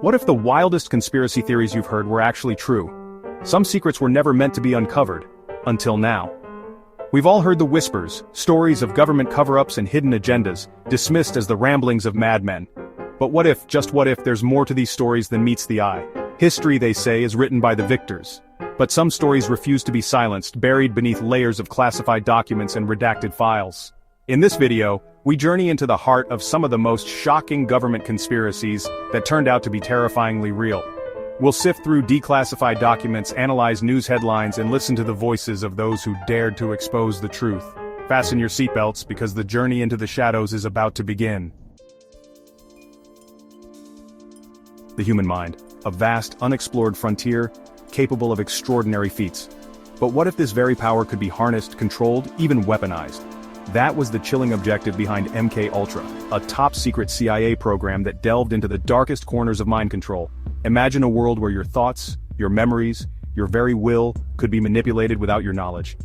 What if the wildest conspiracy theories you've heard were actually true? Some secrets were never meant to be uncovered, until now. We've all heard the whispers, stories of government cover-ups and hidden agendas, dismissed as the ramblings of madmen. But what if, just what if, there's more to these stories than meets the eye? History, they say, is written by the victors. But some stories refuse to be silenced, buried beneath layers of classified documents and redacted files. In this video, we journey into the heart of some of the most shocking government conspiracies that turned out to be terrifyingly real. We'll sift through declassified documents, analyze news headlines, and listen to the voices of those who dared to expose the truth. Fasten your seatbelts because the journey into the shadows is about to begin. The human mind, a vast, unexplored frontier, capable of extraordinary feats. But what if this very power could be harnessed, controlled, even weaponized? That was the chilling objective behind MKUltra, a top-secret CIA program that delved into the darkest corners of mind control. Imagine a world where your thoughts, your memories, your very will could be manipulated without your knowledge.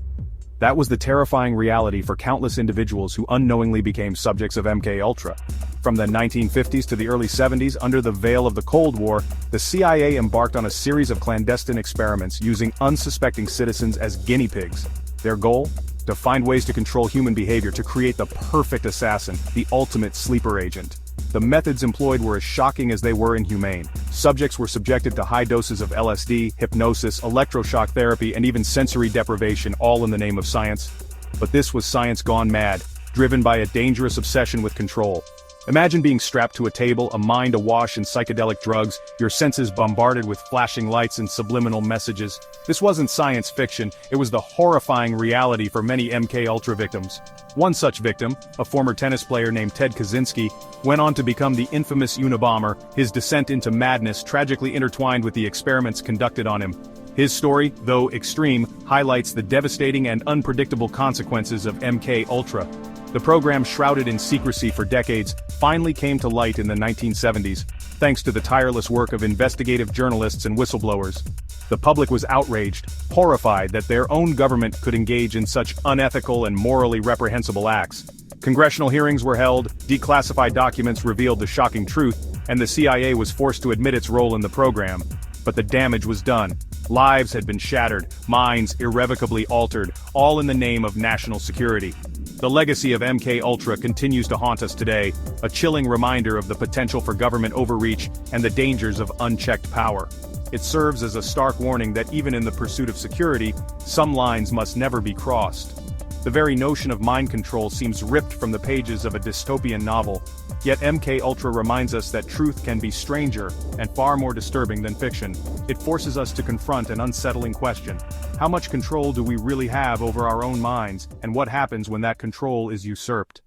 That was the terrifying reality for countless individuals who unknowingly became subjects of MKUltra. From the 1950s to the early 70s, under the veil of the Cold War, the CIA embarked on a series of clandestine experiments using unsuspecting citizens as guinea pigs. Their goal? To find ways to control human behavior to create the perfect assassin, the ultimate sleeper agent. The methods employed were as shocking as they were inhumane. Subjects were subjected to high doses of LSD, hypnosis, electroshock therapy, and even sensory deprivation, all in the name of science. But this was science gone mad, driven by a dangerous obsession with control. Imagine being strapped to a table, a mind awash in psychedelic drugs, your senses bombarded with flashing lights and subliminal messages. This wasn't science fiction, it was the horrifying reality for many MKUltra victims. One such victim, a former tennis player named Ted Kaczynski, went on to become the infamous Unabomber, his descent into madness tragically intertwined with the experiments conducted on him. His story, though extreme, highlights the devastating and unpredictable consequences of MKUltra. The program, shrouded in secrecy for decades, finally came to light in the 1970s, thanks to the tireless work of investigative journalists and whistleblowers. The public was outraged, horrified that their own government could engage in such unethical and morally reprehensible acts. Congressional hearings were held, declassified documents revealed the shocking truth, and the CIA was forced to admit its role in the program. But the damage was done. Lives had been shattered, minds irrevocably altered, all in the name of national security. The legacy of MKUltra continues to haunt us today, a chilling reminder of the potential for government overreach and the dangers of unchecked power. It serves as a stark warning that even in the pursuit of security, some lines must never be crossed. The very notion of mind control seems ripped from the pages of a dystopian novel, yet MKUltra reminds us that truth can be stranger and far more disturbing than fiction. It forces us to confront an unsettling question. How much control do we really have over our own minds, and what happens when that control is usurped?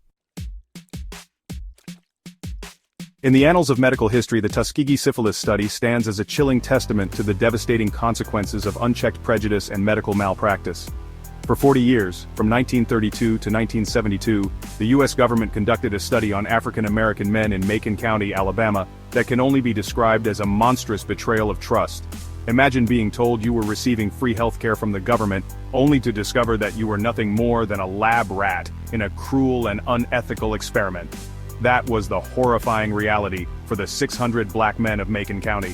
In the annals of medical history, the Tuskegee Syphilis Study stands as a chilling testament to the devastating consequences of unchecked prejudice and medical malpractice. For 40 years, from 1932 to 1972, the U.S. government conducted a study on African American men in Macon County, Alabama, that can only be described as a monstrous betrayal of trust. Imagine being told you were receiving free healthcare from the government, only to discover that you were nothing more than a lab rat in a cruel and unethical experiment. That was the horrifying reality for the 600 black men of Macon County.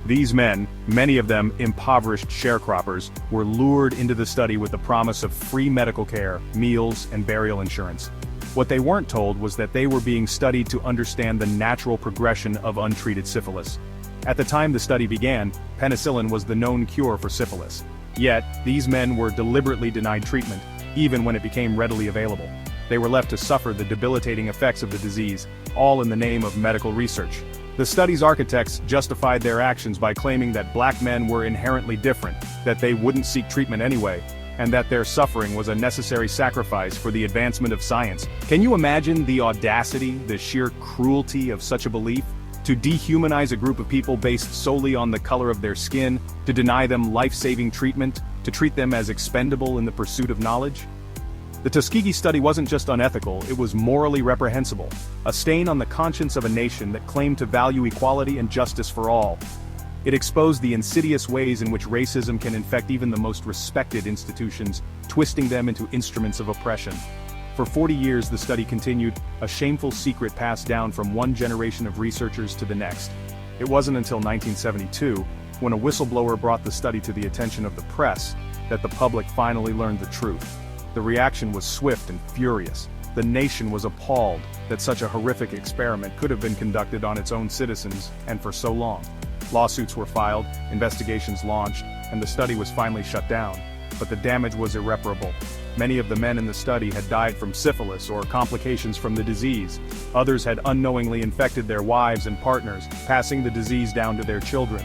These men, many of them impoverished sharecroppers, were lured into the study with the promise of free medical care, meals, and burial insurance. What they weren't told was that they were being studied to understand the natural progression of untreated syphilis. At the time the study began, penicillin was the known cure for syphilis. Yet, these men were deliberately denied treatment, even when it became readily available. They were left to suffer the debilitating effects of the disease, all in the name of medical research. The study's architects justified their actions by claiming that black men were inherently different, that they wouldn't seek treatment anyway, and that their suffering was a necessary sacrifice for the advancement of science. Can you imagine the audacity, the sheer cruelty of such a belief? To dehumanize a group of people based solely on the color of their skin, to deny them life-saving treatment, to treat them as expendable in the pursuit of knowledge? The Tuskegee study wasn't just unethical, it was morally reprehensible, a stain on the conscience of a nation that claimed to value equality and justice for all. It exposed the insidious ways in which racism can infect even the most respected institutions, twisting them into instruments of oppression. For 40 years the study continued, a shameful secret passed down from one generation of researchers to the next. It wasn't until 1972, when a whistleblower brought the study to the attention of the press, that the public finally learned the truth. The reaction was swift and furious. The nation was appalled that such a horrific experiment could have been conducted on its own citizens, and for so long. Lawsuits were filed, investigations launched, and the study was finally shut down. But the damage was irreparable. Many of the men in the study had died from syphilis or complications from the disease. Others had unknowingly infected their wives and partners, passing the disease down to their children.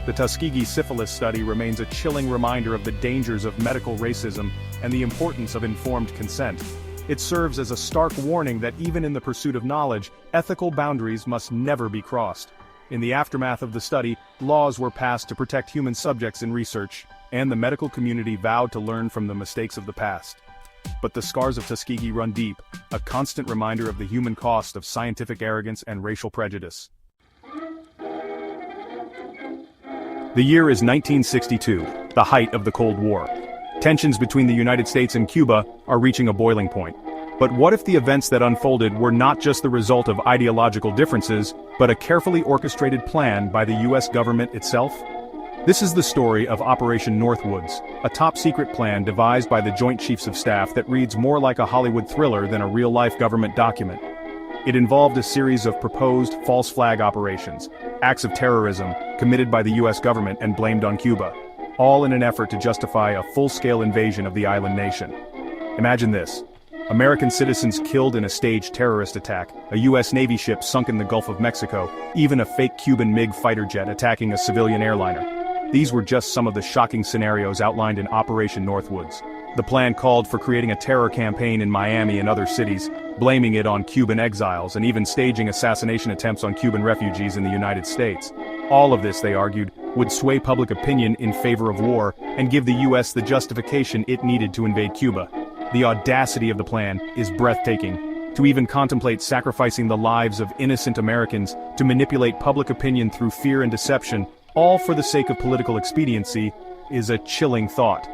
The Tuskegee Syphilis Study remains a chilling reminder of the dangers of medical racism and the importance of informed consent. It serves as a stark warning that even in the pursuit of knowledge, ethical boundaries must never be crossed. In the aftermath of the study, laws were passed to protect human subjects in research, and the medical community vowed to learn from the mistakes of the past. But the scars of Tuskegee run deep, a constant reminder of the human cost of scientific arrogance and racial prejudice. The year is 1962, the height of the Cold War. Tensions between the United States and Cuba are reaching a boiling point. But what if the events that unfolded were not just the result of ideological differences, but a carefully orchestrated plan by the US government itself? This is the story of Operation Northwoods, a top-secret plan devised by the Joint Chiefs of Staff that reads more like a Hollywood thriller than a real-life government document. It involved a series of proposed false flag operations, acts of terrorism committed by the US government and blamed on Cuba, all in an effort to justify a full-scale invasion of the island nation. Imagine this. American citizens killed in a staged terrorist attack, a US Navy ship sunk in the Gulf of Mexico, even a fake Cuban MiG fighter jet attacking a civilian airliner. These were just some of the shocking scenarios outlined in Operation Northwoods. The plan called for creating a terror campaign in Miami and other cities, blaming it on Cuban exiles and even staging assassination attempts on Cuban refugees in the United States. All of this, they argued, would sway public opinion in favor of war and give the US the justification it needed to invade Cuba. The audacity of the plan is breathtaking. To even contemplate sacrificing the lives of innocent Americans to manipulate public opinion through fear and deception, all for the sake of political expediency, is a chilling thought.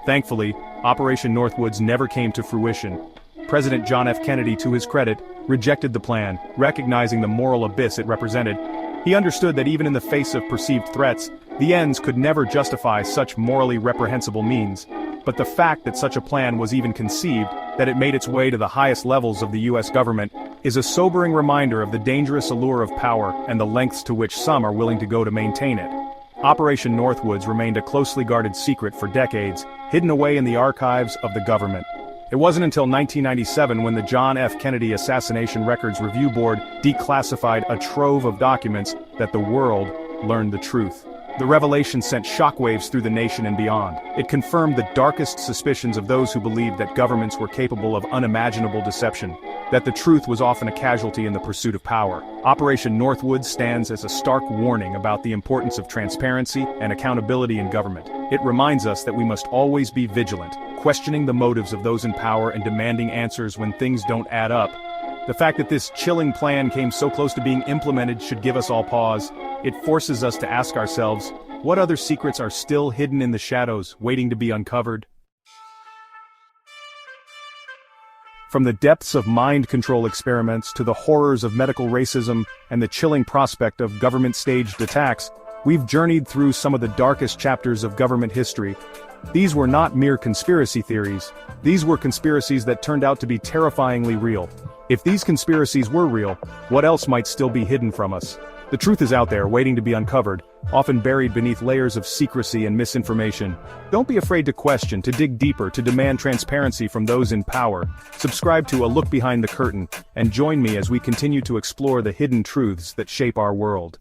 Thankfully, Operation Northwoods never came to fruition. President John F. Kennedy, to his credit, rejected the plan, recognizing the moral abyss it represented. He understood that even in the face of perceived threats, the ends could never justify such morally reprehensible means. But the fact that such a plan was even conceived, that it made its way to the highest levels of the US government, is a sobering reminder of the dangerous allure of power and the lengths to which some are willing to go to maintain it. Operation Northwoods remained a closely guarded secret for decades, hidden away in the archives of the government. It wasn't until 1997 when the John F. Kennedy Assassination Records Review Board declassified a trove of documents that the world learned the truth. The revelation sent shockwaves through the nation and beyond. It confirmed the darkest suspicions of those who believed that governments were capable of unimaginable deception, that the truth was often a casualty in the pursuit of power. Operation Northwoods stands as a stark warning about the importance of transparency and accountability in government. It reminds us that we must always be vigilant, questioning the motives of those in power and demanding answers when things don't add up. The fact that this chilling plan came so close to being implemented should give us all pause. It forces us to ask ourselves, what other secrets are still hidden in the shadows, waiting to be uncovered? From the depths of mind control experiments to the horrors of medical racism and the chilling prospect of government-staged attacks, we've journeyed through some of the darkest chapters of government history. These were not mere conspiracy theories. These were conspiracies that turned out to be terrifyingly real. If these conspiracies were real, what else might still be hidden from us? The truth is out there, waiting to be uncovered, often buried beneath layers of secrecy and misinformation. Don't be afraid to question, to dig deeper, to demand transparency from those in power. Subscribe to A Look Behind the Curtain, and join me as we continue to explore the hidden truths that shape our world.